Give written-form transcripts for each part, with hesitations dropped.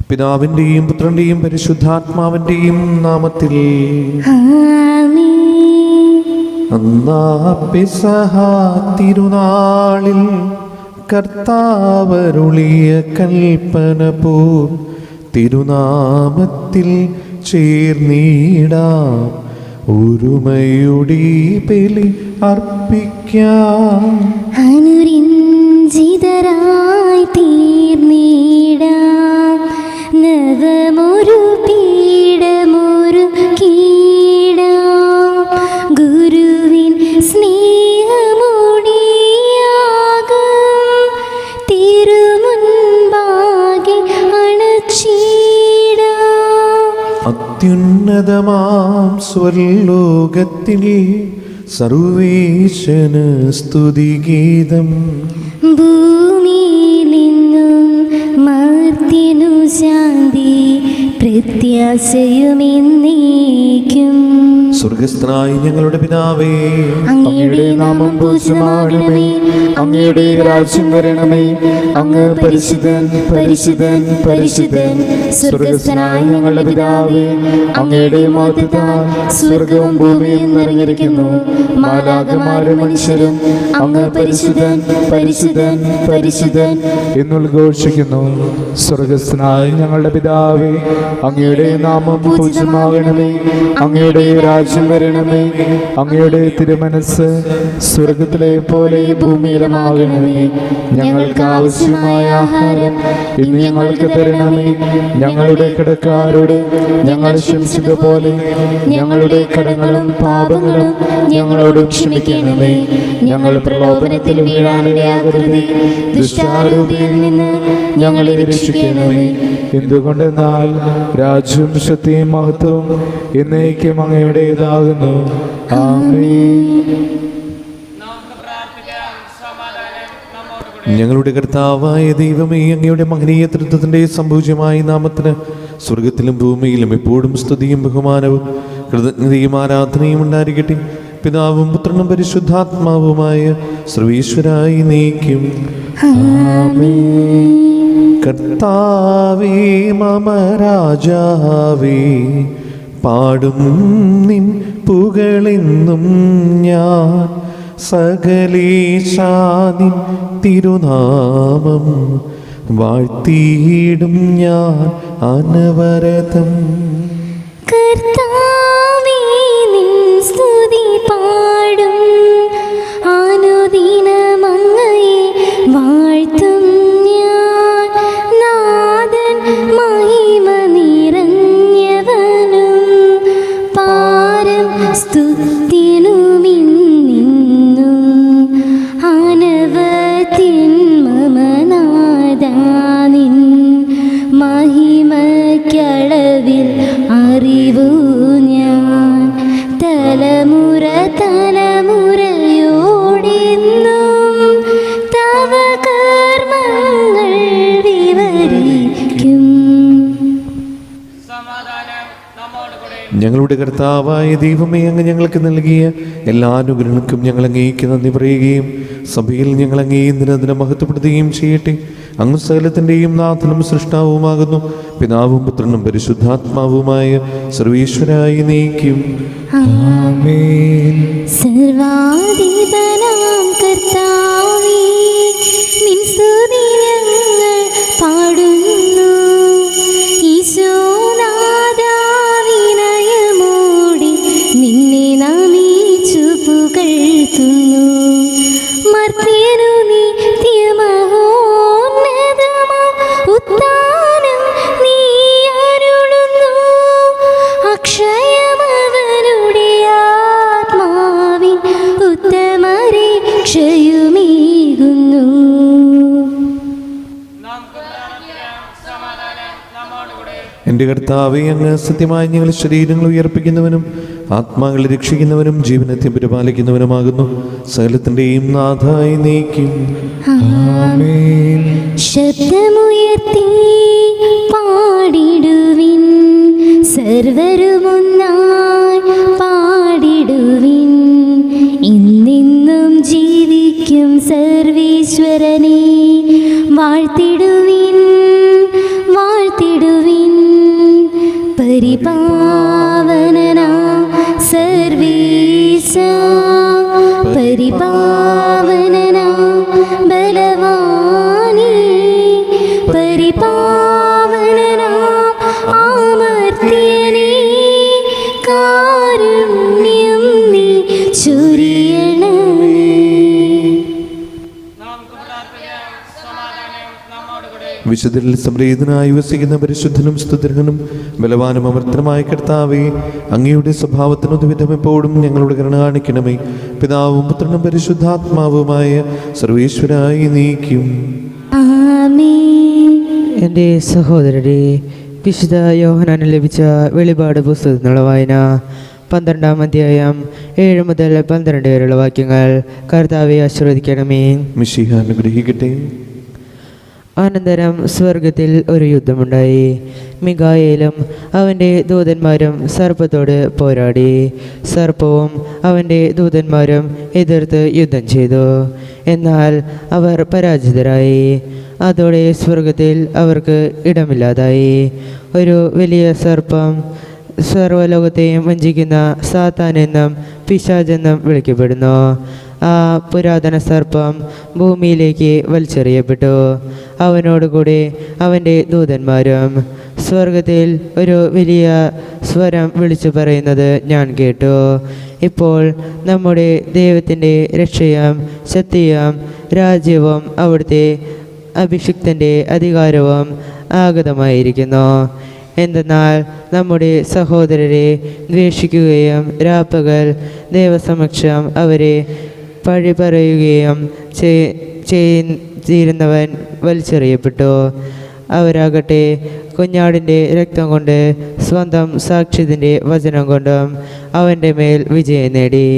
പിതാവിൻ്റെയും പുത്രൻ്റെയും പരിശുദ്ധാത്മാവിൻ്റെയും നാമത്തിൽ അന്നാ പെസഹ തിരുനാളിൽ കർത്താവരുളിയ കൽപ്പന പോൽ തിരുനാമത്തിൽ ചേർന്നിടാം, ഒരുമയുടെ ബലി അർപ്പിക്കാം. അനുരഞ്ജിതരായി തീർന്നിടാം, നവമൊരു പീഠമൊരു കീടാം. ഗുരുവിൻ സ്നേഹമൊടിയാകും തിരുമുൻപാകെ അണച്ചിടാം. അത്യുന്നതമാം സ്വർലോകത്തിൽ സർവേശന് സ്തുതിഗീതം. ഭൂമിയിൽ നിന്നും മർത്യനു ശാന്തി പ്രത്യാശയുമെന്നേക്കും. സ്വർഗസ്ഥനായ ഞങ്ങളുടെ പിതാവേ, അങ്ങയുടെ നാമം പൂജ്യമാകണമേ, അങ്ങയുടെ രാജ്യം വരണമേ, അങ്ങ് പരിശുദ്ധൻ പരിശുദ്ധൻ പരിശുദ്ധൻ. സ്വർഗസ്ഥനായ ഞങ്ങളുടെ പിതാവേ, അങ്ങയുടെ മഹത്വത്താൽ സ്വർഗവും ഭൂമിയും നിറഞ്ഞിരിക്കുന്നു. മാലാഖമാരും മനുഷ്യരും അങ്ങ് പരിശുദ്ധൻ പരിശുദ്ധൻ പരിശുദ്ധൻ എന്നുദ്ഘോഷിക്കുന്നു. സ്വർഗസ്ഥനായ ഞങ്ങളുടെ പിതാവേ, അങ്ങയുടെ നാമം പൂജ്യമാകണമേ, അങ്ങയുടെ രാജ്യം വരണമേ, അങ്ങയുടെ തിരുമനസ് സ്വർഗത്തിലെ പോലെ ഭൂമിയിലുമാകണമേ. ഞങ്ങൾക്ക് ആവശ്യമായ ആഹാരം ഇന്ന് ഞങ്ങൾക്ക് തരണമേ. ഞങ്ങളുടെ കടക്കാരോട് ഞങ്ങൾ ക്ഷമിച്ചതുപോലെ ഞങ്ങളുടെ കടങ്ങളും പാപങ്ങളും ഞങ്ങളോട് ക്ഷമിക്കണമേ. ഞങ്ങൾ പ്രലോഭനത്തിൽ വീഴാനിടയാകരുതേ, ദുഷ്ടാരൂപിയിൽ നിന്ന് ഞങ്ങളെ രക്ഷിക്കണമേ. എന്തുകൊണ്ടെന്നാൽ രാജ്യവും ശക്തിയും മഹത്വവും എന്നേക്കും അങ്ങയുടേതാകുന്നു. ആമേൻ. ഞങ്ങളുടെ കർത്താവായ ദൈവമേ, അങ്ങയുടെ മഹനീയ തൃത്വത്തിൻ്റെ സംപൂജ്യമായ നാമത്തിന് സ്വർഗത്തിലും ഭൂമിയിലും എപ്പോഴും സ്തുതിയും ബഹുമാനവും കൃതജ്ഞതയും ആരാധനയും ഉണ്ടായിരിക്കട്ടെ. പിതാവും പുത്രനും പരിശുദ്ധാത്മാവുമായ സർവീശ്വരായി നീക്കും. കർത്താവേ മമ രാജാവേ, പാടും നിൻ പുകളെന്നും ഞാൻ. സകലേശാനിൻ തിരുനാമം വാഴ്ത്തിയിടും ഞാൻ അനവരതം. കർത്താവേ, നിൻ സ്തുതി പാടും, അനുദിനം അങ്ങയെ വാഴ്ത്തും ഞാൻ. നാഥൻ മഹിമ നിറഞ്ഞവനും പാരം സ്തുത്യനുമിന്നും അനവധിൻ മമ നാദാനിൻ മഹിമയ്ക്കളവിൽ അറിവു ഞാൻ. തലമുറ തലമുറയോടെന്നും തവ കർമ്മങ്ങൾ വിവരിക്കും. ഞങ്ങളുടെ കർത്താവായ ദൈവമേ, അങ്ങ് ഞങ്ങൾക്ക് നൽകിയ എല്ലാ അനുഗ്രഹങ്ങൾക്കും ഞങ്ങൾ അങ്ങേക്ക് നന്ദി പറയുകയും സഭയിൽ ഞങ്ങൾ അങ്ങേ ദിനദിനം മഹത്വപ്പെടുത്തുകയും ചെയ്യട്ടെ. അങ്ങ് സകലത്തിൻ്റെയും നാഥനും സൃഷ്ടാവുമാകുന്നു. പിതാവും പുത്രനും പരിശുദ്ധാത്മാവുമായ സർവീശ്വരായി നീക്കും. ആമേൻ. സർവാധിപനാം കർത്താവേ, നിൻ സ്തുതി ഞങ്ങൾ പാടുന്നു. ഈശോനാഥാ, വിനയമോടെ നിന്നെ നമിച്ചു പുകഴ്ത്തുന്നു. മർത്യനു നിത്യമഹോന്നതമാം ഉത്ഥാനം നീ അരുളുന്നു. അക്ഷയമവനുടെ ആത്മാവിൻ ഉത്തമരക്ഷയുമേകുന്നു. എൻ്റെ കർത്താവേ, അങ്ങ് സത്യമായി ഞങ്ങളുടെ ശരീരങ്ങൾ ഉയർപ്പിക്കുന്നവനും ആത്മാക്കളെ രക്ഷിക്കുന്നവനും ജീവനത്തെ പരിപാലിക്കുന്നവനുമാകുന്നു. സകലത്തിൻ്റെയും നാഥായി നീക്കും. ആമേൻ. ശബ്ദമുയർത്തി പാടിടുവിൻ, സർവരുമൊന്നായി പാടിടുവിൻ. ഇന്നെന്നും ജീവിക്കും സർവീശ്വരനെ വാഴ്ത്തിടുവിൻ, വാഴ്ത്തിടുവിൻ. പരിപാവനനാ സർവീസ പരിപാവനനാ ബലവാനീ പരിപാവനനാ ആമർത്യനീ കാരുണ്യം നീ ചൊരിയണമേ. വിശുദ്ധരിൽ സംപ്രീതനായി വസിക്കുന്ന പരിശുദ്ധനും സ്തുതിർഹനും ബലവാനും അമർത്തനുമായ കർത്താവേ, അങ്ങയുടെ സ്വഭാവത്തിനൊതുവിധം എപ്പോഴും ഞങ്ങളോട് കരുണ കാണിക്കണമേ. പിതാവും പുത്രനും പരിശുദ്ധാത്മാവുമായ സർവേശ്വരായി നീക്കും. ആമേൻ. എൻ്റെ സഹോദരരെ, വിശുദ്ധ യോഹന്നാന് ലഭിച്ച വെളിപാട് പുസ്തകത്തിനുള്ള വായന 12-ാം അധ്യായം 7 മുതൽ 12 വരെയുള്ള വാക്യങ്ങൾ. കർത്താവെ ആശീർവദിക്കണമേ. മിശിഹ അനുഗ്രഹിക്കട്ടെ. അനന്തരം സ്വർഗത്തിൽ ഒരു യുദ്ധമുണ്ടായി. മിഖായേലും അവൻ്റെ ദൂതന്മാരും സർപ്പത്തോട് പോരാടി. സർപ്പവും അവൻ്റെ ദൂതന്മാരും എതിർത്ത് യുദ്ധം ചെയ്തു. എന്നാൽ അവർ പരാജിതരായി. അതോടെ സ്വർഗത്തിൽ അവർക്ക് ഇടമില്ലാതായി. ഒരു വലിയ സർപ്പം സർവ്വലോകത്തെയും വഞ്ചിക്കുന്ന സാത്താൻ എന്നും പിശാചെന്നും വിളിക്കപ്പെടുന്നു. ആ പുരാതന സർപ്പം ഭൂമിയിലേക്ക് വലിച്ചെറിയപ്പെട്ടു. അവനോടുകൂടി അവൻ്റെ ദൂതന്മാരും. സ്വർഗത്തിൽ ഒരു വലിയ സ്വരം വിളിച്ചു പറയുന്നത് ഞാൻ കേട്ടു. ഇപ്പോൾ നമ്മുടെ ദൈവത്തിൻ്റെ രക്ഷയും ശക്തിയും രാജ്യവും അവിടുത്തെ അഭിഷിക്തൻ്റെ അധികാരവും ആഗതമായിരിക്കുന്നു. എന്തെന്നാൽ നമ്മുടെ സഹോദരരെ ദ്വേഷിക്കുകയും രാപ്പകൽ ദൈവസമക്ഷം അവരെ പഴി പറയുകയും ചെയ്യുന്നവൻ വലിച്ചെറിയപ്പെട്ടു. അവരാകട്ടെ കുഞ്ഞാടിൻ്റെ രക്തം കൊണ്ട് സ്വന്തം സാക്ഷ്യത്തിൻ്റെ വചനം കൊണ്ടും അവൻ്റെ മേൽ വിജയം നേടി.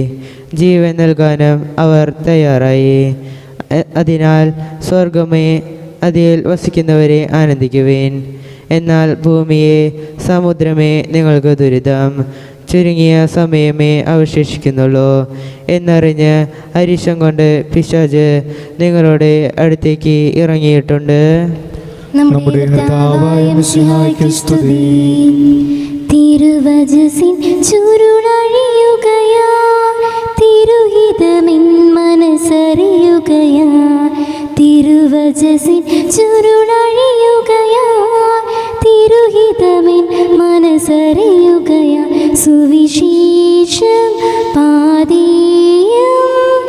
ജീവൻ നൽകാനും അവർ തയ്യാറായി. അതിനാൽ സ്വർഗമേ, അതിൽ വസിക്കുന്നവരെ ആനന്ദിക്കുവേൻ. എന്നാൽ ഭൂമിയെ, സമുദ്രമേ, നിങ്ങൾക്ക് ദുരിതം. ചുരുങ്ങിയ സമയമേ അവശേഷിക്കുന്നുള്ളൂ എന്നറിഞ്ഞ് അരിശം കൊണ്ട് പിശാച് നിങ്ങളുടെ അടുത്തേക്ക് ഇറങ്ങിയിട്ടുണ്ട്. നമ്മുടെ കർത്താവായ മിശിഹായ്ക്ക് സ്തുതി. തിരുവചസിൻ ചുരുളഴിയുകയാ, തിരുഹിതമിൻ മനസ്സറിയുകയാ. തിരുവചസിൻ ചുരുളഴിയുകയാ, തിരുഹിതമിൻ മനസ്സറിയുകയാ. സുവിശേഷം പാതീയം.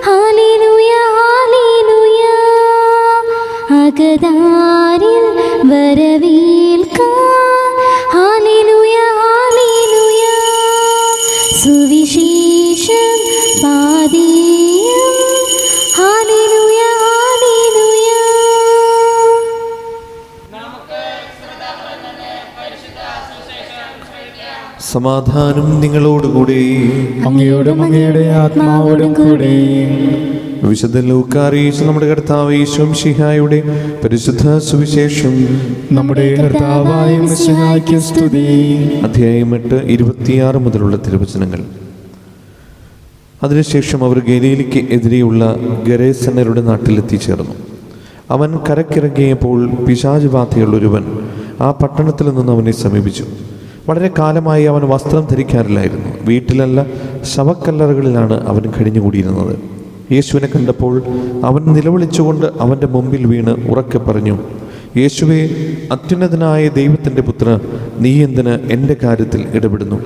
Hallelujah hallelujah. അകതാരിൽ വരവേൽക്കാൻ. Hallelujah hallelujah. സുവിശേഷം പാതീയം. Hallelujah hallelujah. സമാധാനം നിങ്ങളോടുകൂടെ. അങ്ങയോടും അങ്ങയുടെ ആത്മാവോടും കൂടെ. വിശുദ്ധ ലൂക്കാ അറിയിച്ച നമ്മുടെ കർത്താവ് യേശു മിശിഹായുടെ പരിശുദ്ധ സുവിശേഷം. നമ്മുടെ കർത്താവായ മിശിഹായ്ക്ക് സ്തുതി. അധ്യായം 8 26 മുതലുള്ള തിരുവചനങ്ങൾ. അതിനുശേഷം അവർ ഗലീലയ്ക്ക് എതിരെയുള്ള ഗരേസനരുടെ നാട്ടിലെത്തിച്ചേർന്നു. അവൻ കരക്കിറങ്ങിയപ്പോൾ പിശാച് ബാധയുള്ളൊരുവൻ ആ പട്ടണത്തിൽ നിന്ന് അവനെ സമീപിച്ചു. വളരെ കാലമായി അവൻ വസ്ത്രം ധരിക്കാറില്ലായിരുന്നു. വീട്ടിലല്ല, ശവക്കല്ലറകളിലാണ് അവൻ കഴിഞ്ഞുകൂടിയിരുന്നത്. യേശുവിനെ കണ്ടപ്പോൾ അവൻ നിലവിളിച്ചുകൊണ്ട് അവൻ്റെ മുമ്പിൽ വീണ് ഉറക്കെ പറഞ്ഞു, യേശുവേ, അത്യുന്നതനായ ദൈവത്തിൻ്റെ പുത്ര, നീ എന്തിന് എൻ്റെ കാര്യത്തിൽ ഇടപെടുന്നു?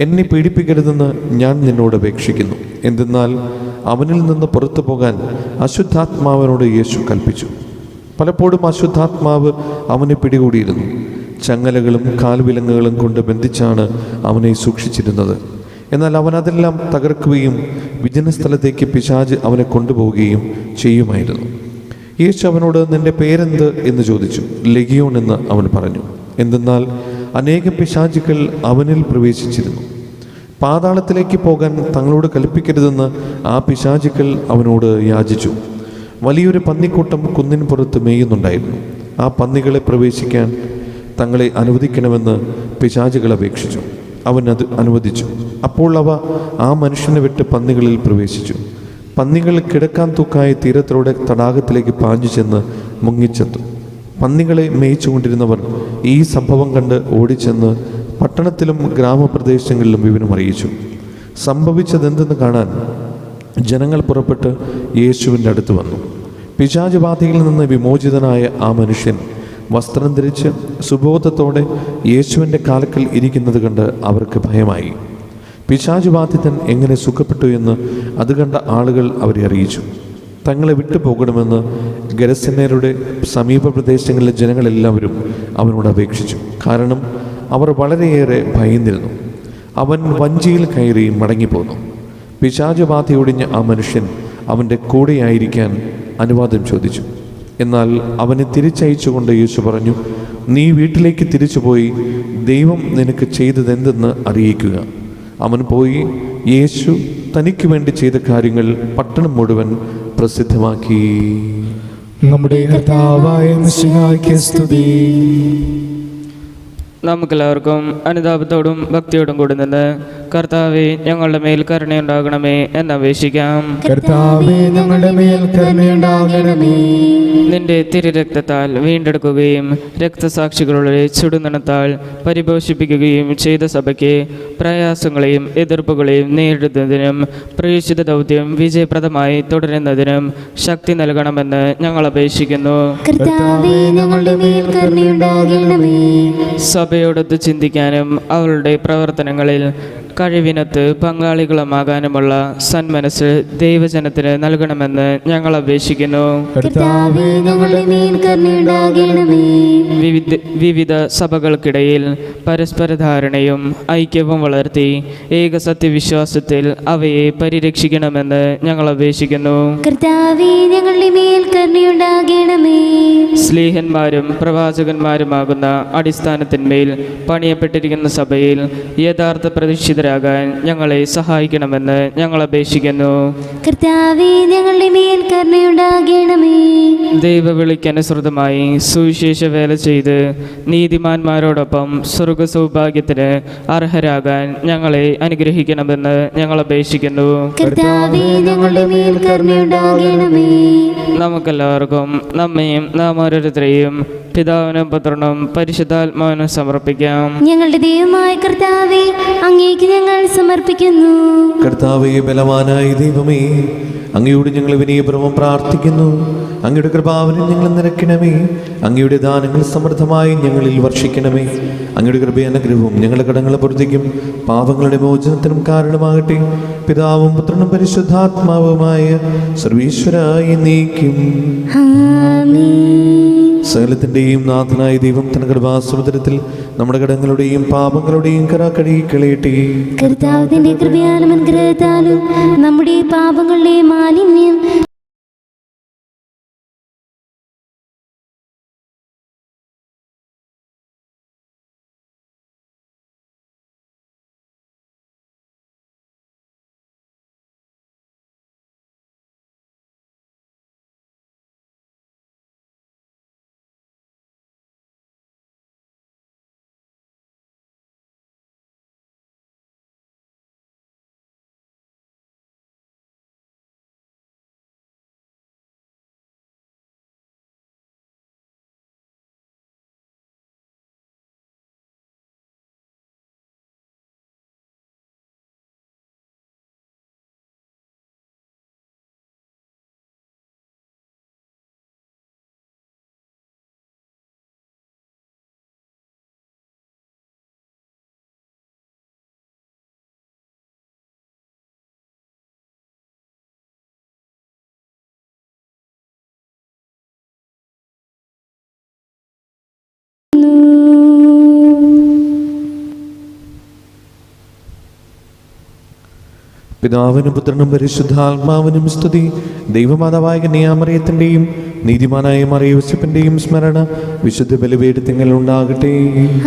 എന്നെ പീഡിപ്പിക്കരുതെന്ന് ഞാൻ നിന്നോട് അപേക്ഷിക്കുന്നു. എന്തെന്നാൽ അവനിൽ നിന്ന് പുറത്തു പോകാൻ അശുദ്ധാത്മാവിനോട് യേശു കൽപ്പിച്ചു. പലപ്പോഴും അശുദ്ധാത്മാവ് അവനെ പിടികൂടിയിരുന്നു. ചങ്ങലകളും കാൽവിലങ്ങുകളും കൊണ്ട് ബന്ധിച്ചാണ് അവനെ സൂക്ഷിച്ചിരുന്നത്. എന്നാൽ അവൻ അതെല്ലാം തകർക്കുകയും വിജനസ്ഥലത്തേക്ക് പിശാച് അവനെ കൊണ്ടുപോവുകയും ചെയ്യുമായിരുന്നു. യേശു അവനോട്, നിന്റെ പേരെന്ത് എന്ന് ചോദിച്ചു. ലെഗിയോൺ എന്ന് അവൻ പറഞ്ഞു. എന്തെന്നാൽ അനേകം പിശാചുക്കൾ അവനിൽ പ്രവേശിച്ചിരുന്നു. പാതാളത്തിലേക്ക് പോകാൻ തങ്ങളോട് കൽപ്പിക്കരുതെന്ന് ആ പിശാചുക്കൾ അവനോട് യാചിച്ചു. വലിയൊരു പന്നിക്കൂട്ടം കുന്നിന് പുറത്ത് മേയുന്നുണ്ടായിരുന്നു. ആ പന്നികളെ പ്രവേശിക്കാൻ തങ്ങളെ അനുവദിക്കണമെന്ന് പിശാചുകൾ അപേക്ഷിച്ചു. അവൻ അത് അനുവദിച്ചു. അപ്പോൾ അവ ആ മനുഷ്യനെ വിട്ട് പന്നികളിൽ പ്രവേശിച്ചു. പന്നികൾ കിടക്കാൻ തൂക്കായ തീരത്തോടെ തടാകത്തിലേക്ക് പാഞ്ഞു ചെന്ന് മുങ്ങിച്ചെത്തു. പന്നികളെ മേയിച്ചുകൊണ്ടിരുന്നവർ ഈ സംഭവം കണ്ട് ഓടിച്ചെന്ന് പട്ടണത്തിലും ഗ്രാമപ്രദേശങ്ങളിലും വിവരം അറിയിച്ചു. സംഭവിച്ചതെന്തെന്ന് കാണാൻ ജനങ്ങൾ പുറപ്പെട്ട് യേശുവിൻ്റെ അടുത്ത് വന്നു. പിശാച് ബാധയിൽ നിന്ന് വിമോചിതനായ ആ മനുഷ്യൻ വസ്ത്രം ധരിച്ച് സുബോധത്തോടെ യേശുവിൻ്റെ കാൽക്കൽ ഇരിക്കുന്നത് കണ്ട് അവർക്ക് ഭയമായി. പിശാച് ബാധിതൻ എങ്ങനെ സുഖപ്പെട്ടു എന്ന് അത് കണ്ട ആളുകൾ അവരെ അറിയിച്ചു. തങ്ങളെ വിട്ടു പോകണമെന്ന് ഗരസേനരുടെ സമീപ പ്രദേശങ്ങളിലെ ജനങ്ങളെല്ലാവരും അവനോട് അപേക്ഷിച്ചു. കാരണം അവർ വളരെയേറെ ഭയന്നിരുന്നു. അവൻ വഞ്ചിയിൽ കയറി മടങ്ങിപ്പോന്നു. പിശാച് ബാധയൊടിഞ്ഞ ആ മനുഷ്യൻ അവൻ്റെ കൂടെയായിരിക്കാൻ അനുവാദം ചോദിച്ചു. എന്നാൽ അവനെ തിരിച്ചയച്ചുകൊണ്ട് യേശു പറഞ്ഞു, നീ വീട്ടിലേക്ക് തിരിച്ചുപോയി ദൈവം നിനക്ക് ചെയ്തതെന്തെന്ന് അറിയിക്കുക. അവൻ പോയി യേശു തനിക്ക് വേണ്ടി ചെയ്ത കാര്യങ്ങൾ പട്ടണം മുഴുവൻ പ്രസിദ്ധമാക്കി. നമ്മുടെ കർത്താവായ മിശിഹായ്ക്ക് സ്തുതി. നമുക്കെല്ലാവർക്കും അനുതാപത്തോടും ഭക്തിയോടും കൂടി നിന്ന് കർത്താവെ ഞങ്ങളുടെ മേൽ കരുണയുണ്ടാകണമേ എന്നപേക്ഷിക്കാം. കർത്താവേ ഞങ്ങളുടെ മേൽ കരുണയുണ്ടാകണമേ. നിന്റെ തിരുരക്തത്താൽ വീണ്ടെടുക്കുകയും രക്തസാക്ഷികളുടെ ചുടുനിണത്താൽ പരിപോഷിപ്പിക്കുകയും ചെയ്ത സഭയ്ക്ക് പ്രയാസങ്ങളെയും എതിർപ്പുകളെയും നേരിടുന്നതിനും പ്രേക്ഷിത ദൗത്യം വിജയപ്രദമായി തുടരുന്നതിനും ശക്തി നൽകണമെന്ന് ഞങ്ങൾ അപേക്ഷിക്കുന്നു. കർത്താവേ ഞങ്ങളുടെ മേൽ കരുണയുണ്ടാകണമേ. സഭയോടൊത്ത് ചിന്തിക്കാനും അവളുടെ പ്രവർത്തനങ്ങളിൽ കഴിവിനത്ത് പങ്കാളികളുമാകാനുമുള്ള സന്മനസ് ദൈവജനത്തിന് നൽകണമെന്ന് ഞങ്ങൾ അപേക്ഷിക്കുന്നു. കർത്താവേ ഞങ്ങളുടെ മേൽ കരുണയുണ്ടാകണമേ. വിവിധ സഭകൾക്കിടയിൽ പരസ്പര ധാരണയും ഐക്യവും വളർത്തി ഏകസത്യവിശ്വാസത്തിൽ അവയെ പരിരക്ഷിക്കണമെന്ന് ഞങ്ങൾ അപേക്ഷിക്കുന്നു. കർത്താവേ ഞങ്ങളുടെ മേൽ കരുണയുണ്ടാകണമേ. സ്ലീഹന്മാരും പ്രവാചകന്മാരുമാകുന്ന അടിസ്ഥാനത്തിന്മേൽ പണിയപ്പെട്ടിരിക്കുന്ന സഭയിൽ യഥാർത്ഥ പ്രതിഷ്ഠിതരാകാൻ ഞങ്ങളെ സഹായിക്കണമെന്ന് ഞങ്ങൾ അപേക്ഷിക്കുന്നു. കർത്താവേ ഞങ്ങളുടെ മേൽ കരുണയുണ്ടാകണമേ. ദൈവവിളിക്കനുസൃതമായി സുവിശേഷ വേല ചെയ്ത് നീതിമാന്മാരോടൊപ്പം സ്വർഗ സൗഭാഗ്യത്തിന് അർഹരാകാൻ ഞങ്ങളെ അനുഗ്രഹിക്കണമെന്ന് ഞങ്ങൾ അപേക്ഷിക്കുന്നു. കർത്താവേ ഞങ്ങളുടെ മേൽ കരുണയുണ്ടാകണമേ. നമുക്കെല്ലാവർക്കും നമ്മയും നാം ഓരോരുത്തരെയും പിതാവിനും പുത്രനും പരിശുദ്ധാത്മാവിനും സമർപ്പിക്കാം. ഞങ്ങളുടെ ദൈവമായ കർത്താവേ, അങ്ങേക്ക് ഞങ്ങൾ സമർപ്പിക്കുന്നു. കർത്താവേ, ബലവാനായ ദൈവമേ, അങ്ങയോട് ഞങ്ങൾ വിനയപൂർവ്വം പ്രാർത്ഥിക്കുന്നു. അങ്ങയുടെ കൃപാവനം ഞങ്ങൾ നിറയ്ക്കണമേ. അങ്ങയുടെ ദാനങ്ങൾ സമൃദ്ധമായി ഞങ്ങളിൽ വർഷിക്കണമേ. അങ്ങയുടെ കൃപയനുഗ്രഹവും ഞങ്ങളുടെ കടങ്ങളെ പൊറുതിക്കും പാപങ്ങളുടെ മോചനത്തിനും കാരണമാകട്ടെ. പിതാവും പുത്രനും പരിശുദ്ധാത്മാവുമായ സർവീശ്വരായി നീക്കും. സകലത്തിൻ്റെയും നാഥനായ ദൈവം തന്റെ കൃപാസമുദ്രത്തിൽ നമ്മുടെ കടങ്ങളുടെയും പാപങ്ങളുടെയും കര കഴുകിക്കളയട്ടെ. കർത്താവിന്റെ കൃപയാലും അനുഗ്രഹത്താലും നമ്മുടെ പാപങ്ങളുടെ മാലിന്യം പിതാവിനും പുത്രനും പരിശുദ്ധാത്മാവിനും സ്തുതി. ദൈവമാതാവായ കന്യാമറിയത്തിൻ്റെയും നീതിമാനായ മറിയൂസഫിൻ്റെയും സ്മരണ വിശുദ്ധ ബലിപീഠത്തിങ്കൽ ഉണ്ടാകട്ടെ.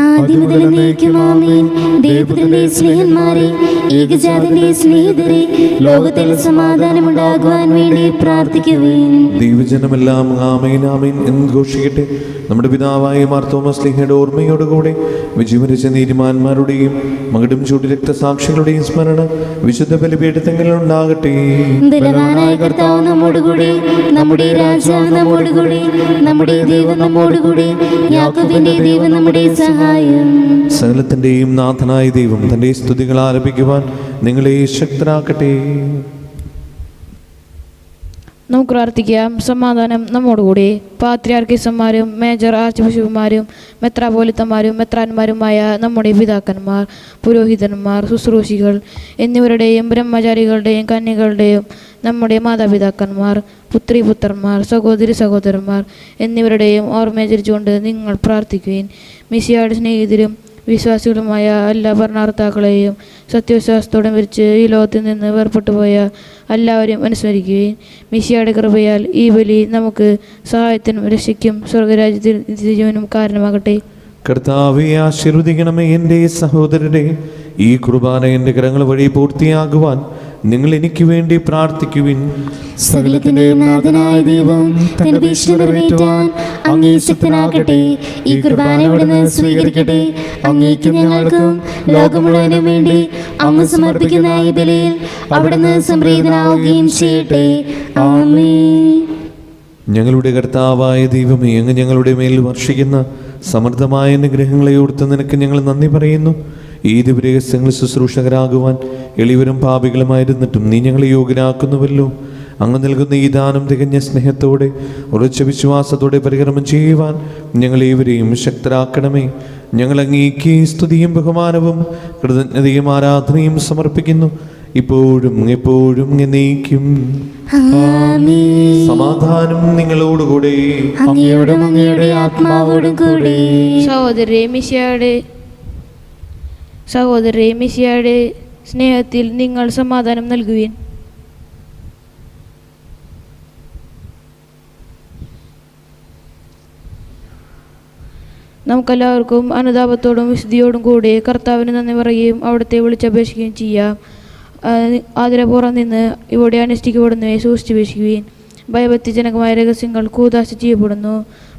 ആദിമുതൽ എന്നേക്കും ആമേൻ. ദൈവപുത്രന്റെ സ്നേഹന്മാരെ, ഏകജാതന്റെ സ്നേഹിതരെ, ലോകത്തിൽ സമാധാനമുണ്ടാകുവാൻ വേണ്ടി പ്രാർത്ഥിക്കുവേൻ. ദൈവജനമെല്ലാം ആമേൻ ആമേൻ എന്ന് ഘോഷിക്കട്ടെ. നമ്മുടെ പിതാവായ മാർത്തോമാശ്ലീഹയുടെ ഓർമ്മയോടുകൂടെ വിജയമരിച്ച നീതിമാന്മാരുടെയും മകടും ചൂടി രക്തസാക്ഷികളുടെയും സ്മരണ വിശുദ്ധ ബലിപീഠത്തിങ്കൽ ഉണ്ടാകട്ടെ. ബലവാനായ കർത്താവ് നമ്മോടുകൂടെ, നമ്മുടെ രാജാവ് നമ്മോടുകൂടെ, നമ്മുടെ ദൈവം നമ്മോടുകൂടെ, യാക്കോബിന്റെ ദൈവം നമ്മുടെ സഹായം. സകലത്തിന്റെയും നാഥനായ ദൈവം തന്റെ സ്തുതികൾ ആലപിക്കുവാൻ നിങ്ങളെ ശക്തരാക്കട്ടെ. നമുക്ക് പ്രാർത്ഥിക്കാം. സമാധാനം നമ്മോടുകൂടി. പാത്രിയാർക്കീസന്മാരും മേജർ ആർച്ച് ബിഷപ്പുമാരും മെത്രാപോലിത്തമാരും മെത്രാന്മാരുമായ നമ്മുടെ പിതാക്കന്മാർ, പുരോഹിതന്മാർ, ശുശ്രൂഷികൾ എന്നിവരുടെയും ബ്രഹ്മചാരികളുടെയും കന്യകളുടെയും നമ്മുടെ മാതാപിതാക്കന്മാർ, പുത്രിപുത്രന്മാർ, സഹോദരി സഹോദരന്മാർ എന്നിവരുടെയും ഓർമ്മയാചരിച്ചുകൊണ്ട് നിങ്ങൾ പ്രാർത്ഥിക്കുകയും മിശിഹായുടെ സ്നേഹിതരും വിശ്വാസികളുമായ എല്ലാ ഭരണകർത്താക്കളെയും സത്യവിശ്വാസത്തോടെ മരിച്ച് ഈ ലോകത്തിൽ നിന്ന് വേർപെട്ടു പോയ എല്ലാവരെയും അനുസ്മരിക്കുകയും മിശിഹായുടെ കൃപയാൽ ഈ ബലി നമുക്ക് സഹായത്തിനും രക്ഷയ്ക്കും സ്വർഗരാജ്യത്തിൽ നിത്യജീവനും കാരണമാകട്ടെ. കർത്താവെ ആശീർവദിക്കണമേ. എൻ്റെ സഹോദരരെ, ഈ കുർബാന എൻ്റെ കരങ്ങൾ വഴി പൂർത്തിയാകുവാൻ നിങ്ങൾ എനിക്ക് വേണ്ടി പ്രാർത്ഥിക്കുവിൻ. സകലത്തിന്റെയും നാഥനായ ദൈവം തന്റെ അപേക്ഷ നിറവേറ്റുവാൻ അങ്ങേ ശക്തനാകട്ടെ. ഈ കുർബാന ഇവിടുന്ന് സ്വീകരിക്കട്ടെ. അങ്ങേക്ക് ഞങ്ങൾക്കും ലോകം മുഴുവനും വേണ്ടി അങ്ങ് സമർപ്പിക്കുന്ന ഈ ബലിയിൽ അവിടുന്ന് സംപ്രീതനാവുകയും ചെയ്യട്ടെ. ആമേൻ. ഞങ്ങളുടെ കർത്താവായ ദൈവമേ, അങ്ങ് ഞങ്ങളുടെ മേൽ വർഷിക്കുന്ന സമൃദ്ധമായ അനുഗ്രഹങ്ങളെ ഓർത്ത് നിനക്ക് ഞങ്ങൾ നന്ദി പറയുന്നു. ഈ ദിവ്യരഹസ്യങ്ങൾ ശുശ്രൂഷകരാകുവാൻ എളിവരും പാപികളുമായിരുന്നിട്ടും നീ ഞങ്ങളെ യോഗ്യരാക്കുന്നുവല്ലോ. അങ്ങ് നൽകുന്ന ഈ ദാനം തികഞ്ഞ സ്നേഹത്തോടെ ഉറച്ച വിശ്വാസത്തോടെ പരികർമ്മം ചെയ്യുവാൻ ഞങ്ങളേവരെയും ശക്തരാക്കണമേ. ഞങ്ങൾ അങ്ങേക്ക് സ്തുതിയും ബഹുമാനവും കൃതജ്ഞതയും ആരാധനയും സമർപ്പിക്കുന്നു, ഇപ്പോഴും എപ്പോഴും എന്നേക്കും. സമാധാനം നിങ്ങളോടുകൂടെ, അങ്ങയോടും അങ്ങയുടെ ആത്മാവോടും കൂടെ. സഹോദരരെ മിശിഹായുടെ സ്നേഹത്തിൽ നിങ്ങൾ സമാധാനം നൽകുവിൻ. നമുക്കെല്ലാവർക്കും അനുതാപത്തോടും വിശുദ്ധിയോടും കൂടെ കർത്താവിന് നന്ദി പറയുകയും അവിടുത്തെ വിളിച്ചപേക്ഷിക്കുകയും ചെയ്യാം. ആദരപൂർവ്വം നിന്ന് ഇവിടെ അനുഷ്ഠിക്കപ്പെടുന്നവയെ സൂക്ഷിച്ചുപേക്ഷിക്കുകയും. ഭയഭക്തിജനകമായ രഹസ്യങ്ങൾ കൂദാശ ചെയ്യപ്പെടുന്നു.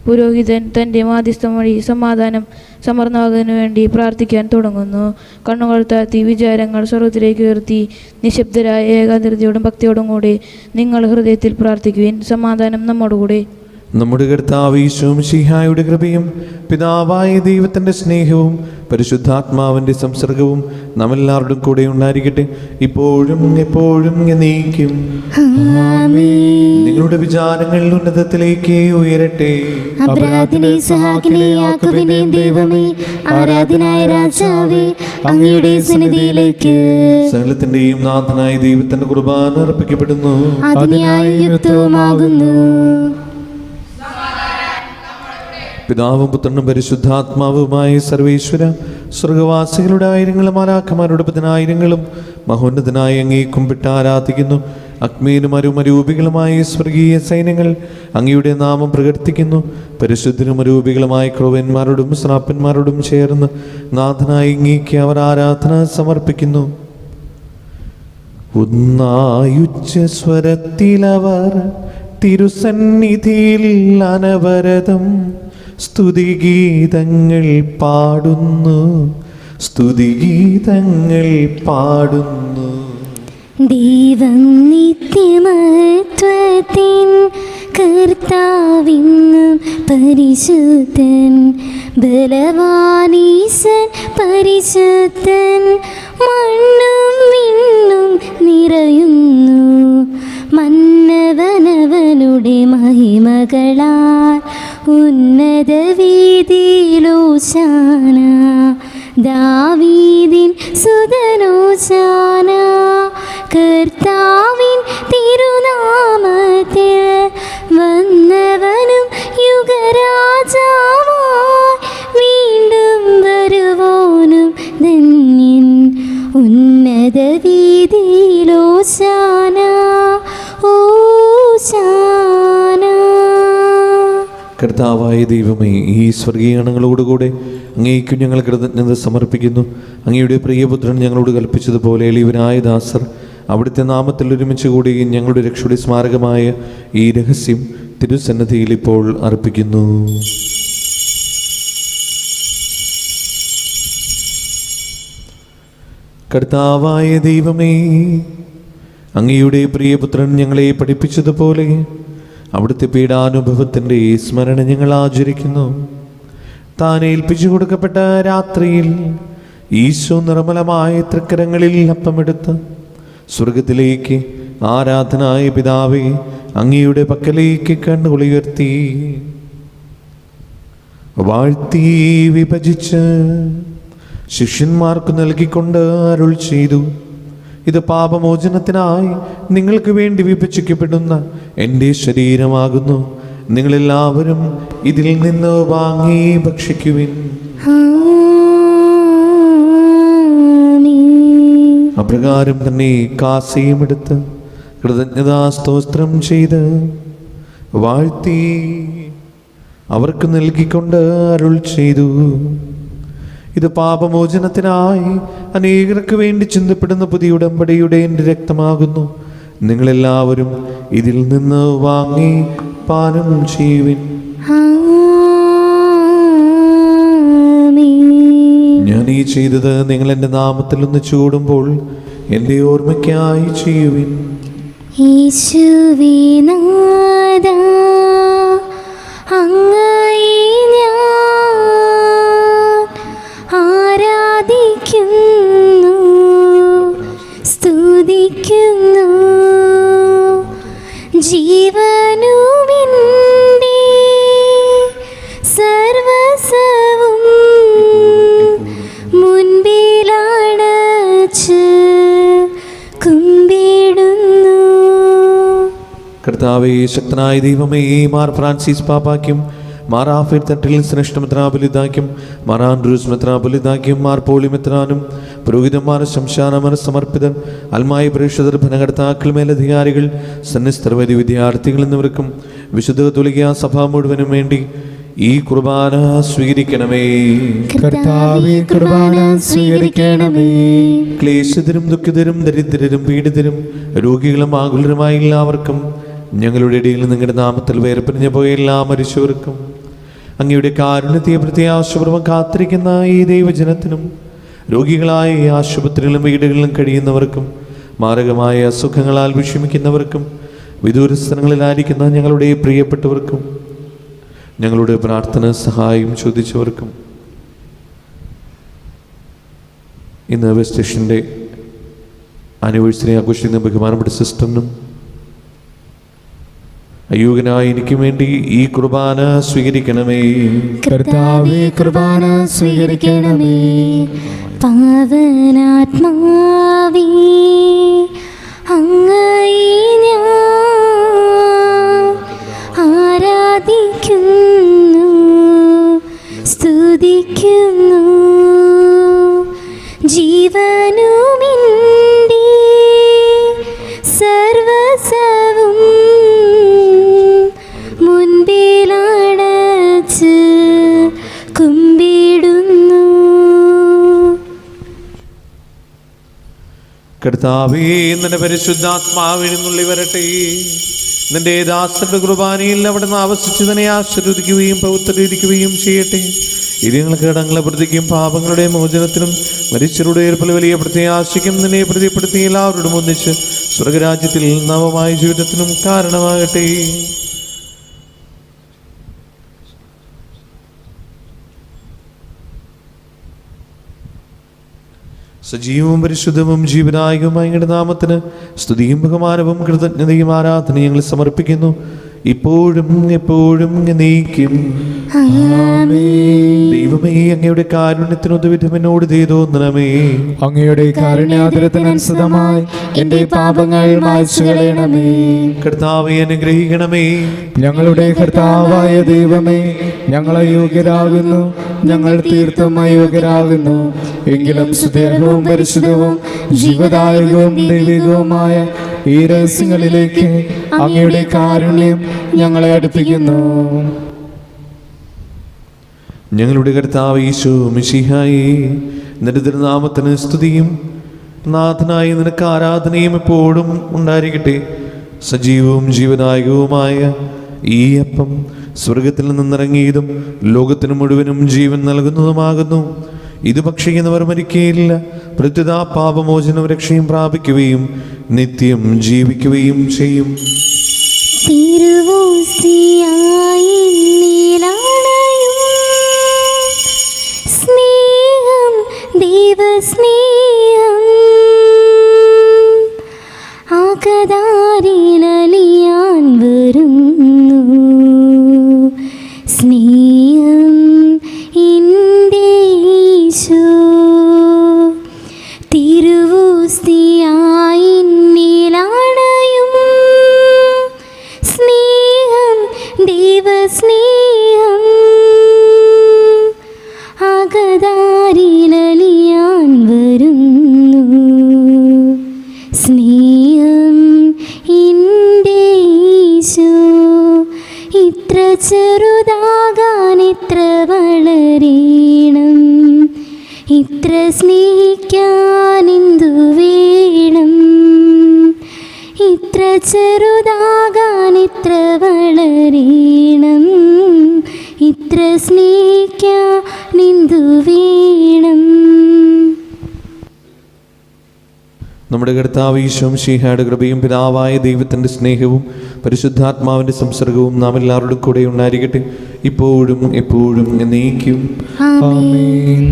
പുരോഹിതൻ തൻ്റെ മാധ്യസ്ഥം വഴി സമാധാനം സമർന്നവാകുന്നതിനു വേണ്ടി പ്രാർത്ഥിക്കാൻ തുടങ്ങുന്നു. കണ്ണുകൾ താഴ്ത്തി വിചാരങ്ങൾ സ്വർഗത്തിലേക്ക് ഉയർത്തി നിശബ്ദരായ ഏകാഗ്രതയോടും ഭക്തിയോടും കൂടി നിങ്ങൾ ഹൃദയത്തിൽ പ്രാർത്ഥിക്കുവിൻ. സമാധാനം നമ്മോടുകൂടെ. നമ്മുടെ കർത്താവ് ഈശോ മിശിഹായുടെ കൃപയും പിതാവായ ദൈവത്തിൻ്റെ സ്നേഹവും പരിശുദ്ധാത്മാവിൻ്റെ സംസർഗവും നമ്മെല്ലാവരുടെയും കൂടെ ഉണ്ടായിരിക്കട്ടെ, ഇപ്പോഴും എപ്പോഴും എന്നേക്കും. നിങ്ങളുടെ വിചാരങ്ങൾ ഉന്നതത്തിലേക്ക് ഉയരട്ടെ. അബ്രാഹാമിന്റെ ഇസ്ഹാക്കിന്റെ യാക്കോബിന്റെയും ദൈവമേ, ആരാധനായ രാജാവേ, അങ്ങയുടെ സന്നിധിയിലേക്ക് സകലത്തിന്റെയും നാഥനായ ദൈവത്തിന്റെ കുർബാന അർപ്പിക്കപ്പെടുന്നു. അതിനായി യുക്തവുമാകുന്നു. പിതാവും പുത്രനും പരിശുദ്ധാത്മാവുമായ സർവേശ്വര, സ്വർഗവാസികളുടെ ആയിരങ്ങളും മാലാഖമാരുടെ പതിനായിരങ്ങളും മഹോന്നതനായ അങ്ങേ കുമ്പിട്ട് ആരാധിക്കുന്നു. അഗ്നിയിലും അരൂപികളുമായ സ്വർഗീയ സൈന്യങ്ങൾ അങ്ങയുടെ നാമം പ്രകീർത്തിക്കുന്നു. പരിശുദ്ധരും അരൂപികളുമായ ക്രൂവന്മാരോടും ശ്രാപ്പന്മാരോടും ചേർന്ന് നാഥനായ അങ്ങേക്ക് അവർ ആരാധന സമർപ്പിക്കുന്നു. ഒന്നായുച്ച സ്വരത്തിലവർ തിരുസന്നിധിയിൽ അനവരതം സ്തുതിഗീതങ്ങൾ പാടുന്നു, സ്തുതിഗീതങ്ങൾ പാടുന്നു. ദൈവം നിത്യമത്വത്തിൻ കർത്താവിന്നും പരിശുദ്ധൻ, ബലവാനീശൻ പരിശുദ്ധൻ, മണ്ണും വിണ്ണും നിറയുന്നു. മന്നവനവനുടെ മഹിമകളാൽ ഉന്നത വീതിയിലോശാന, ദാവീദിൻ സുതനോശാന. കർത്താവിൻ തിരുനാമത്തിൽ വന്നവനും യുഗരാജാവായി വീണ്ടും വരുവോനും ധന്യൻ. ഉന്നത വീതിയിലോശാന, ഓശാന. കർത്താവായ ദൈവമേ, ഈ സ്വർഗീയഗണങ്ങളോടുകൂടെ അങ്ങേക്കും ഞങ്ങൾ കൃതജ്ഞത സമർപ്പിക്കുന്നു. അങ്ങയുടെ പ്രിയപുത്രൻ ഞങ്ങളോട് കൽപ്പിച്ചതുപോലെ എളിയവനായ ദാസർ അവിടുത്തെ നാമത്തിൽ ഒരുമിച്ച് കൂടി ഞങ്ങളുടെ രക്ഷയുടെ സ്മാരകമായ ഈ രഹസ്യം തിരുസന്നിധിയിൽ ഇപ്പോൾ അർപ്പിക്കുന്നു. കർത്താവായ ദൈവമേ, അങ്ങയുടെ പ്രിയപുത്രൻ ഞങ്ങളെ പഠിപ്പിച്ചതുപോലെ അവിടുത്തെ പീഡാനുഭവത്തിൻ്റെ സ്മരണ ഞങ്ങൾ ആചരിക്കുന്നു. താൻ ഏൽപ്പിച്ചു കൊടുക്കപ്പെട്ട രാത്രിയിൽ ഈശോ നിർമ്മലമായ തൃക്കരങ്ങളിൽ അപ്പമെടുത്ത് സ്വർഗത്തിലേക്ക് ആരാധനായ പിതാവേ അങ്ങയുടെ പക്കലേക്ക് കണ്ണുകളുയർത്തി വാഴ്ത്തി വിഭജിച്ച് ശിഷ്യന്മാർക്ക് നൽകിക്കൊണ്ട് അരുൾ ചെയ്തു: ഇത് പാപമോചനത്തിനായി നിങ്ങൾക്ക് വേണ്ടി വിഭജിക്കപ്പെടുന്ന എൻ്റെ ശരീരമാകുന്നു. നിങ്ങളെല്ലാവരും ഇതിൽ നിന്ന് വാങ്ങി ഭക്ഷിക്കുവിൻ. അപ്രകാരം തന്നെ കാസയും എടുത്ത് കൃതജ്ഞതാസ്തോത്രം ചെയ്ത് വാഴ്ത്തി അവർക്ക് നൽകിക്കൊണ്ട് അരുൾ ചെയ്തു: ഇത് പാപമോചനത്തിനായി അനേകർക്ക് വേണ്ടി ചിന്തപ്പെടുന്ന പുതിയ ഉടമ്പടിയുടെ എൻ്റെ രക്തമാകുന്നു. നിങ്ങളെല്ലാവരും ഇതിൽ നിന്ന് വാങ്ങി പാനം ചെയ്യുവിൻ. ഞാൻ ഈ ചെയ്തത് നിങ്ങൾ എൻ്റെ നാമത്തിൽ ഒന്ന് ചൂടുമ്പോൾ എൻ്റെ ഓർമ്മയ്ക്കായി ചെയ്യുവിൻ. യേശുവേ നാഥാ, അങ്ങയെ ഞാൻ ആരാധിക്കുന്നു, സ്തുതിക്കുന്നു. ജീവനുമിൻ്റെ സർവസ്വവും മുൻപിലണച്ച് കുമ്പിടുന്നു. കർത്താവേ, ശക്തനായ ദൈവമേ, മാർ ഫ്രാൻസിസ് പാപ്പായ്ക്കും മാർ ആഫിർ തട്ടിൽ ശ്രേഷ്ഠ മെത്രാപൊലീത്തായ്ക്കും മാർ ആൻഡ്രൂസ് മെത്രാപൊലീത്തായ്ക്കും മാർ പോളി മെത്രാനും പുരോഹിതന്മാർ, ശംശാനമർ, സമർപ്പിതർ, അൽമായ പ്രേക്ഷിതർ, ഭരണകർത്താക്കൾ, മേലധികാരികൾ, സന്യസ്തർ, വൈദ്യ വിദ്യാർത്ഥികൾ എന്നിവർക്കും വിശുദ്ധ കത്തോലിക്കാ സഭ മുഴുവനും വേണ്ടി ഈ കുർബാന സ്വീകരിക്കണമേ. കർത്താവേ, കുർബാന സ്വീകരിക്കണമേ. ക്ലേശിതരും ദുഃഖിതരും ദരിദ്രരും പീഡിതരും രോഗികളും ആകുലരുമായ എല്ലാവർക്കും, ഞങ്ങളുടെ ഇടയിൽ നിങ്ങളുടെ നാമത്തിൽ വേർപിരിഞ്ഞു പോയ എല്ലാ മരിച്ചവർക്കും, അങ്ങയുടെ കാരുണ്യത്തെ പ്രത്യാശപൂർവ്വം കാത്തിരിക്കുന്ന ഈ ദൈവജനത്തിനും, രോഗികളായ ഈ ആശുപത്രികളിലും വീടുകളിലും കഴിയുന്നവർക്കും, മാരകമായ അസുഖങ്ങളാൽ വിഷമിക്കുന്നവർക്കും, വിദൂര സ്ഥലങ്ങളിലായിരിക്കുന്ന ഞങ്ങളുടെ പ്രിയപ്പെട്ടവർക്കും, ഞങ്ങളുടെ പ്രാർത്ഥന സഹായം ചോദിച്ചവർക്കും, ഇന്ന് വെസ്റ്റ് സ്റ്റേഷൻ്റെ ആനിവേഴ്സറി ആഘോഷിക്കുന്ന ബഹുമാനപ്പെട്ട സിസ്റ്ററിനും അയോഗ്യനായ എനിക്ക് വേണ്ടി ഈ കുർബാന സ്വീകരിക്കണമേ. കർത്താവേ, കുർബാന സ്വീകരിക്കണമേ. പാവനാത്മാവേ, അങ്ങയെ ഞാൻ ആരാധിക്കുന്നു, സ്തുതിക്കുന്നു. ജീവനുമിൻ്റെ സർവസ്വവും മുൻപിലണച്ച് കുമ്പിടുന്നു. കർത്താവേ, നിന്റെ പരിശുദ്ധാത്മാവ് എഴുന്നള്ളി വരട്ടെ. നിന്റെ ദാസരുടെ കുർബാനയിൽ അവിടുന്ന് ആവസിച്ചതിനെ ആശീർവദിക്കുകയും പവിത്രീകരിക്കുകയും ചെയ്യട്ടെ. ഇരങ്ങൾക്ക് കടങ്ങളെ പ്രതിക്കും പാപങ്ങളുടെ മോചനത്തിനും മരിച്ചവരുടെ ഏർപ്പിൽ വലിയ പ്രത്യാശയ്ക്കും നിന്നെ പ്രതിപ്പെടുത്തി എല്ലാവരോടും ഒന്നിച്ച് സ്വർഗരാജ്യത്തിൽ നവമായ ജീവിതത്തിനും കാരണമാകട്ടെ. സജീവവും പരിശുദ്ധവും ജീവനായകവുമായ അങ്ങയുടെ നാമത്തിന് സ്തുതിയും ബഹുമാനവും കൃതജ്ഞതയും ആരാധനയും ഞങ്ങൾ സമർപ്പിക്കുന്നു, ഇപ്പോഴും എപ്പോഴും എന്നേക്കും. ദൈവമേ, അങ്ങയുടെ കാരുണ്യത്തിനൊതുവിധം എന്നോട് തോന്നണമേ. അങ്ങയുടെ കാരുണ്യാദരത്തിനനുസൃതമായി എൻ്റെ പാപങ്ങൾ മായ്ച്ചു കളയണമേ. കർത്താവെ, അനുഗ്രഹിക്കണമേ. ഞങ്ങളുടെ കർത്താവായ ദൈവമേ, ഞങ്ങൾ അയോഗ്യരാകുന്നു, ഞങ്ങൾ തീർത്തും അയോഗ്യരാകുന്നു. എങ്കിലും സുദേഹവും പരിശുദ്ധവും ജീവദായകവും ദൈവികവുമായ ഈ രഹസ്യങ്ങളിലേക്ക് അങ്ങയുടെ കാരുണ്യം ഞങ്ങളെ അടുപ്പിക്കുന്നു. ഞങ്ങളുടെ കർത്താവ് ഈശോ മിശിഹായേ, നിന്റെ തിരുനാമത്തിന് സ്തുതിയും നാഥനായി നിനക്ക് ആരാധനയും എപ്പോഴും ഉണ്ടായിരിക്കട്ടെ. സജീവവും ജീവനായകവുമായ ഈ അപ്പം സ്വർഗത്തിൽ നിന്നിറങ്ങിയതും ലോകത്തിന് മുഴുവനും ജീവൻ നൽകുന്നതുമാകുന്നു. ഇത് ഭക്ഷിക്കുന്നവർ മരിക്കുകയില്ല, പ്രത്യുത പാപമോചനവും രക്ഷയും പ്രാപിക്കുകയും നിത്യം ജീവിക്കുകയും ചെയ്യും. തിരുവോസ്തിയായി നീലാണയും സ്നേഹം ദൈവസ്നേഹം ആകതാരിലലിയാൻ വരുന്നു സ്നേഹം എൻ്റെ യേശു തിരുവോസ്തിയായി നീലാണയും സ്നേഹം ദൈവസ്നേഹം ആകതാരിലലിയാൻ വരുന്നു സ്നേഹം എൻ്റെ യേശു ഇത്ര ചെറുതാകാൻ ഇത്ര വളരണം ഇത്ര സ്നേഹിക്കാൻ എന്തു വേണം ഇത്ര ചെറുതാകാൻ ഇത്ര വളരണം ഇത്ര സ്നേഹിക്കാൻ എന്തു വേണം. നമ്മുടെ കർത്താവ് ഈശോ മിശിഹായുടെ കൃപയും പിതാവായ ദൈവത്തിൻ്റെ സ്നേഹവും പരിശുദ്ധാത്മാവിൻ്റെ സംസർഗവും നാം എല്ലാവരുടെയും കൂടെ ഉണ്ടായിരിക്കട്ടെ, ഇപ്പോഴും എപ്പോഴും എന്നേക്കും. ആമേൻ.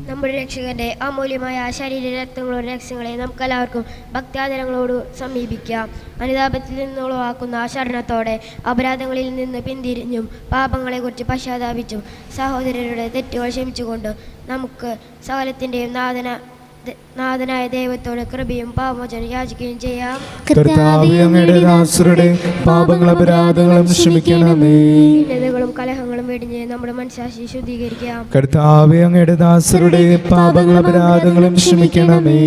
നമ്മുടെ രക്ഷകന്റെ അമൂല്യമായ ശരീര രക്തങ്ങളുടെ രഹസ്യങ്ങളെ നമുക്കെല്ലാവർക്കും ഭക്ത്യാദരങ്ങളോട് സമീപിക്കാം. അനുതാപത്തിൽ നിന്നുളവാക്കുന്ന ശരണത്തോടെ അപരാധങ്ങളിൽ നിന്ന് പിന്തിരിഞ്ഞും പാപങ്ങളെക്കുറിച്ച് പശ്ചാത്താപിച്ചും സഹോദരരുടെ തെറ്റുകൾ ക്ഷമിച്ചുകൊണ്ട് നമുക്ക് സകലത്തിൻ്റെയും നാഥനായ ദൈവത്തോട് കൃപയും പാപമോചനം യാചിക്കുകയും ചെയ്യാം. കർത്താവേ, അങ്ങയുടെ ദാസരുടെ പാപങ്ങളും അപരാധങ്ങളും ക്ഷമിക്കണമേ. ഭിന്നതകളും കലഹങ്ങളും വെടിഞ്ഞ് നമ്മുടെ മനസ്സാക്ഷി ശുദ്ധീകരിക്കാം. കർത്താവേ, അങ്ങയുടെ ദാസരുടെ പാപങ്ങളും അപരാധങ്ങളും ക്ഷമിക്കണമേ.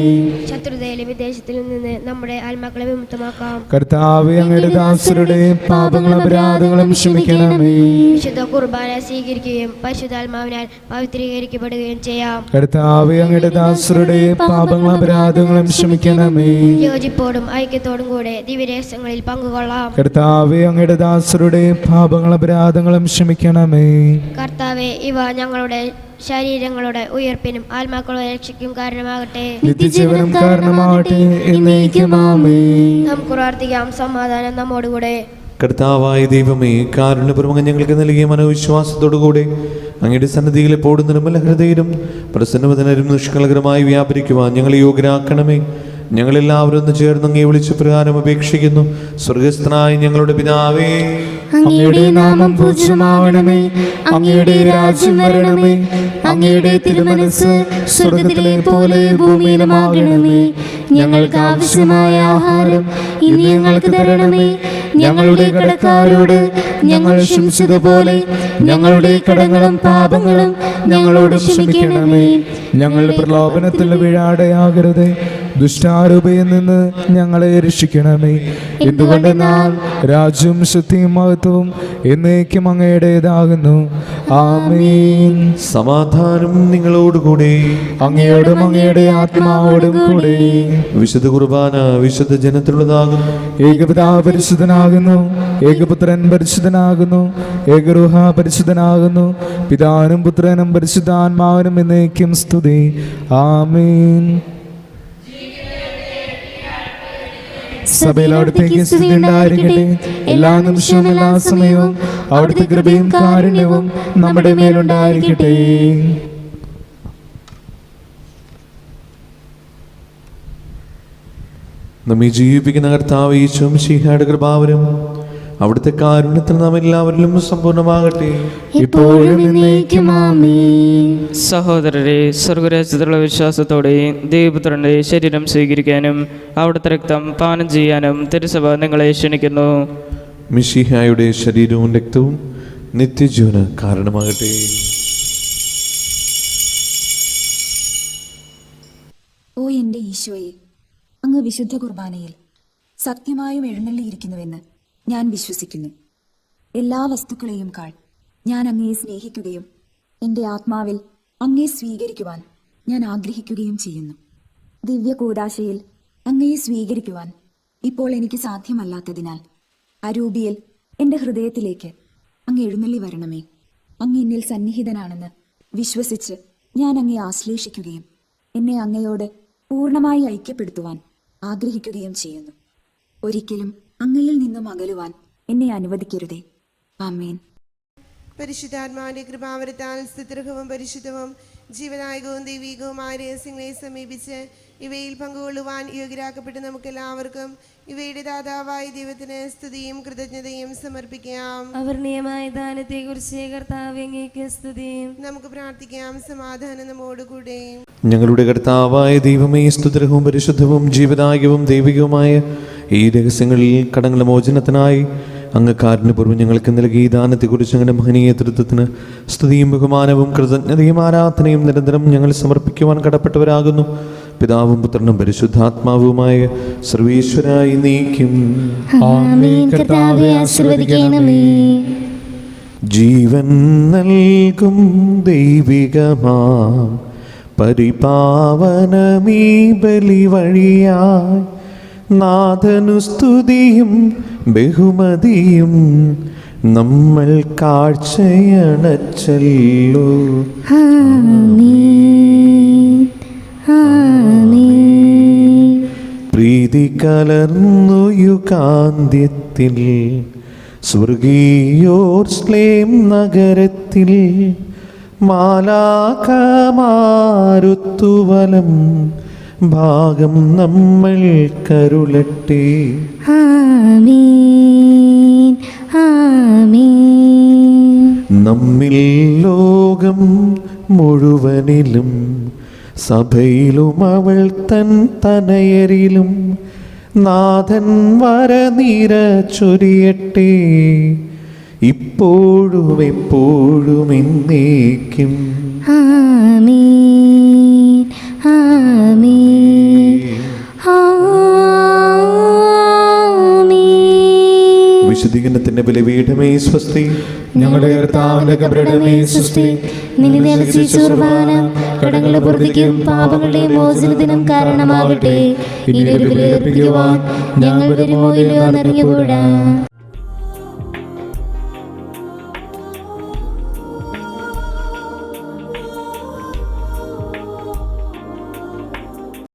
ശത്രുതയിലും വിദേശത്തിൽ നിന്ന് നമ്മുടെ ആത്മാക്കളെ വിമുക്തമാക്കാം. കർത്താവേ, അങ്ങയുടെ ദാസരുടെ പാപങ്ങളും അപരാധങ്ങളും ക്ഷമിക്കണമേ. വിശുദ്ധ കുർബാന സ്വീകരിക്കുകയും പരിശുദ്ധാത്മാവിനാൽ പവിത്രീകരിക്കപ്പെടുകയും ചെയ്യാം. കർത്താവേ, അങ്ങയുടെ ദാസരുടെ പാപങ്ങളും അപരാധങ്ങളും ക്ഷമിക്കണമേ. യോജിപ്പോടും ഐക്യത്തോടും കൂടെ ദിവ്യരഹസ്യങ്ങളിൽ പങ്കുകൊള്ളാം. കർത്താവേ, അങ്ങയുടെ ദാസരുടെ പാപങ്ങളും അപരാധങ്ങളും ക്ഷമിക്കണമേ. കർത്താവേ, ഇവ ഞങ്ങളുടെ ശരീരങ്ങളുടെ ഉയർപ്പിനും ആത്മാക്കളുടെ രക്ഷയ്ക്കും കാരണമാകട്ടെ. നിത്യജീവനം കാരണമാകട്ടെ. എന്നേക്കും ആമേൻ. നമുക്ക് പ്രാർത്ഥിക്കാം. സമാധാനം നമ്മോടുകൂടെ. കർത്താവായ ദൈവമേ, കാരുണ്യപൂർവ്വം ഞങ്ങൾക്ക് നൽകിയ മനോവിശ്വാസത്തോടുകൂടെ അങ്ങയുടെ സന്നിധിയിൽ എപ്പോഴും നിർമ്മല ഹൃദയരും പ്രസന്നവദനരും നിഷ്കളങ്കരമായി വ്യാപരിക്കുവാൻ ഞങ്ങളെ യോഗ്യരാക്കണമേ. ഞങ്ങളെല്ലാവരും ഒന്ന് ചേർന്ന് അങ്ങയെ വിളിച്ച് പ്രകാരം അപേക്ഷിക്കുന്നു. സ്വർഗസ്ഥനായ ഞങ്ങളുടെ പിതാവേ, അങ്ങയുടെ നാമം പൂജ്യമാവണമേ. അങ്ങയുടെ രാജ്യം വരണമേ. അങ്ങയുടെ തിരുമനസ്സ് സ്വർഗത്തിലെ പോലെ ഭൂമിയിലുമാകണമേ. ഞങ്ങൾക്ക് ആവശ്യമായ ആഹാരം ഇന്ന് ഞങ്ങൾക്ക് തരണമേ. ഞങ്ങളുടെ കടക്കാരോട് ഞങ്ങൾ ക്ഷമിച്ചതുപോലെ ഞങ്ങളുടെ കടങ്ങളും പാപങ്ങളും ഞങ്ങളോട് ക്ഷമിക്കണമേ. ഞങ്ങളുടെ പ്രലോഭനത്തിൽ വീഴാതെയാകരുത്. ദുഷ്ടാരൂപയിൽ നിന്ന് ഞങ്ങളെ രക്ഷിക്കണമേ. എന്തുകൊണ്ടെന്നാൽ രാജ്യവും ശക്തിയും മഹത്വവും എന്നേക്കും അങ്ങയുടേതാകുന്നു. ആമേൻ. സമാധാനം നിങ്ങളോടുകൂടെ. അങ്ങയോടും അങ്ങയുടെ ആത്മാവോടും കൂടെ. വിശുദ്ധ കുർബാന വിശുദ്ധ ജനത്തിലുള്ളതാകുന്നു. ഏകപിതാവ് പരിശുദ്ധനാകുന്നു. ഏകപുത്രൻ പരിശുദ്ധനാകുന്നു. ഏകരൂഹ പരിശുദ്ധനാകുന്നു. പിതാവിനും പുത്രനും പരിശുദ്ധാത്മാവിനും എന്നേക്കും സ്തുതി. ആമേൻ. സഭയിൽ അവിടുത്തേക്ക് സ്തുതി ഉണ്ടായിരിക്കട്ടെ. എല്ലാ നിമിഷവും എല്ലാ സമയവും അവിടുത്തെ കൃപയും കാരുണ്യവും നമ്മുടെ മേലുണ്ടായിരിക്കട്ടെ. നമ്മെ ജീവിപ്പിക്കുന്ന കർത്താവ് ഈശോ മിശിഹായുടെ കൃപാവരം അവിടുത്തെ കാരുണ്യത്തിൽ നാം എല്ലാവരിലും സമ്പൂർണ്ണമാകട്ടെ, ഇപ്പോഴും എന്നേക്കും ആമേൻ. സഹോദരരെ, സ്വർഗരാജ്യത്തിലുള്ള വിശ്വാസത്തോടെ ദൈവപുത്രന്റെ ശരീരം സ്വീകരിക്കാനും അവിടുത്തെ രക്തം പാനം ചെയ്യാനും തിരുസഭ നിങ്ങളെ ക്ഷണിക്കുന്നു. മിശിഹായുടെ ശരീരവും രക്തവും നിത്യജീവന് കാരണമാകട്ടെ. ഓ എൻ്റെ ഈശോയെ, അങ്ങ് വിശുദ്ധ കുർബാനയിൽ സത്യമായും എഴുന്നള്ളിയിരിക്കുന്നുവെന്ന് ഞാൻ വിശ്വസിക്കുന്നു. എല്ലാ വസ്തുക്കളെയും കാൾ ഞാൻ അങ്ങയെ സ്നേഹിക്കുകയും എൻ്റെ ആത്മാവിൽ അങ്ങയെ സ്വീകരിക്കുവാൻ ഞാൻ ആഗ്രഹിക്കുകയും ചെയ്യുന്നു. ദിവ്യ കൂദാശയിൽ അങ്ങയെ സ്വീകരിക്കുവാൻ ഇപ്പോൾ എനിക്ക് സാധ്യമല്ലാത്തതിനാൽ അരൂപിയിൽ എൻ്റെ ഹൃദയത്തിലേക്ക് അങ്ങ് എഴുന്നള്ളി വരണമേ. അങ്ങ് എന്നിൽ സന്നിഹിതനാണെന്ന് വിശ്വസിച്ച് ഞാൻ അങ്ങയെ ആശ്ലേഷിക്കുകയും എന്നെ അങ്ങയോട് പൂർണ്ണമായി ഐക്യപ്പെടുത്തുവാൻ ആഗ്രഹിക്കുകയും ചെയ്യുന്നു. ഒരിക്കലും അങ്ങയിൽ നിന്നും അകലുവാൻ എന്നെ അനുവദിക്കരുതേ. ആമേൻ. പരിശുദ്ധാത്മാവിന്റെ കൃപാവരത്താൽ സ്തുത്യർഹവും പരിശുദ്ധവും ജീവനായകവും ദൈവികവുമായ രഹസ്യങ്ങളെ സമീപിച്ച് ഇവയിൽ പങ്കുകൊള്ളുവാൻ യോഗ്യരാക്കപ്പെട്ട് നമുക്കെല്ലാവർക്കും ഇവയുടെ ദാതാവായ ദൈവത്തിന് സ്തുതിയും കൃതജ്ഞതയും സമർപ്പിക്കാം. അവർണീയമായ ദാനത്തെ കുറിച്ച് കർത്താവേ അങ്ങേക്ക് സ്തുതിയും. നമുക്ക് പ്രാർത്ഥിക്കാം. സമാധാനം നമ്മോടുകൂടെ. ഞങ്ങളുടെ കർത്താവായ ദൈവമേ, സ്തുതിർഹവും പരിശുദ്ധവും ജീവദായകവും ദൈവികവുമായ ഈ രഹസ്യങ്ങളിൽ കടങ്ങളുടെ മോചനത്തിനായി അങ്ങ് കാരുണ്യപൂർവ്വം ഞങ്ങൾക്ക് നൽകി ഈ ദാനത്തെക്കുറിച്ച് അങ്ങനെ മഹനീയ തൃത്വത്തിന് സ്തുതിയും ബഹുമാനവും കൃതജ്ഞതയും ആരാധനയും നിരന്തരം ഞങ്ങൾ സമർപ്പിക്കുവാൻ കടപ്പെട്ടവരാകുന്നു. പിതാവും പുത്രനും പരിശുദ്ധാത്മാവുമായ സർവീശ്വരായി നീക്കും. ജീവൻ നൽകും ദൈവികമാം പരിപാവനമീ ബലി വഴിയായി നാഥനു സ്തുതിയും ബഹുമതിയും നമ്മൾ കാഴ്ചയണച്ചല്ലോ. പ്രീതി കലർന്നു യുഗാന്ത്യത്തിൽ സ്വർഗീയോർസ്ലേം നഗരത്തിൽ മാലാഖമാരുത്തുവലം ഭാഗം നമ്മൾ കരുളട്ടെ. നമ്മിൽ ലോകം മുഴുവനിലും സഭയിലും അവൾ തൻ തനയരിലും നാഥൻ വരനിര ചൊരിയട്ടെ, ഇപ്പോഴും എപ്പോഴും എന്നേക്കും. വിശുദ്ധീകരണത്തിന്റെ ബലിപീഠമേ സ്വസ്തി. ഞങ്ങളുടെ കർത്താവിന്റെ കബറിടമേ സ്വസ്തി. കടങ്ങളുടെ പൂർത്തിക്കും പാപങ്ങളുടെയും മോചനത്തിനും കാരണമാകട്ടെ. ഇനി ഒരു ബലി അർപ്പിക്കുവാൻ ഞങ്ങൾ വരുമോ ഇല്ലയോ എന്നറിഞ്ഞുകൂടാ.